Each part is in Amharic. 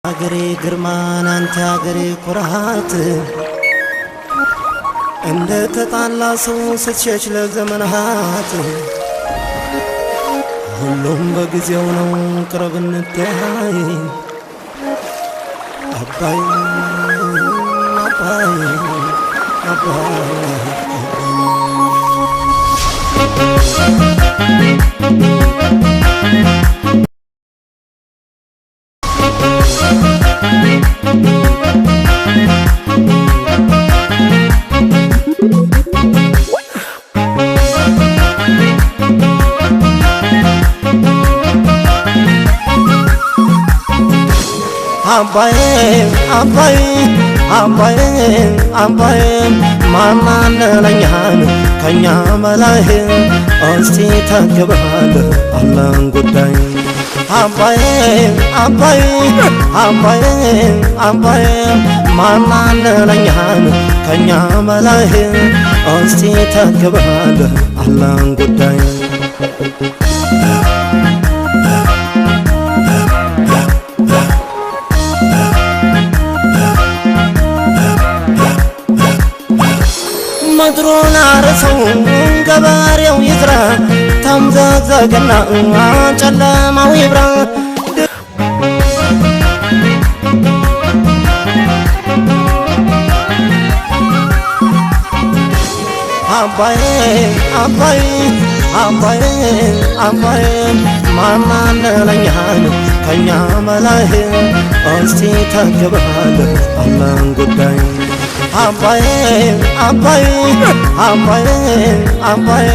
አገሬ ግርማን አንተ አገሬ ኩራት እንደ ተጣላ ሰው ስትሸሽ ለዘመናት ሁሉም በጊዜው ነው ቅርብ እንተያይ አባይ አባይ አባይ አባይ አባይ አባይ አባይ ማማለኛን ከኛ መላህ እስቲ ተከባለ አላህን ጉዳይ አባይ አባይ አባይ አባይ ማማለኛን ከኛ መላህ እስቲ ተከባለ አላህን ጉዳይ ምድሩን አርሰው ገበሬው ይዝራ ተምዘግዘግና ጨለማው ይብራ አባይ አባይ አባይ አባይ ማማለኛን ከኛ መላህ እስቲ ተከባለ አላህን ጉዳይ አባይ አባይ አባይ አባይ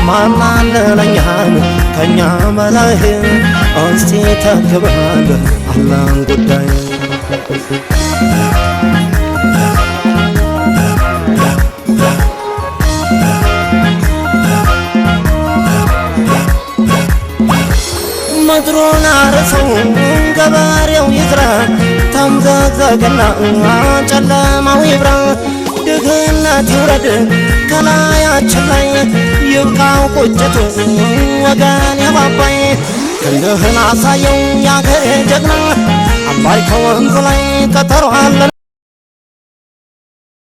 ማማለኛን ከኛ መላህ እስቲ ተከባለ አላህን ጉዳይ ምድሩን አርሰው ገበሬው ይዝራ ተምዘግዘግና ጨለማው ይብራ ድህነት ይውረድ ከላያችን ላይ ይብቃው ቁጭቱ ወገን ያባባይ ክንድህን አሳየው ያገሬ ጀግና አባይ ከወንዙ ላይ ቀጠሮ አለን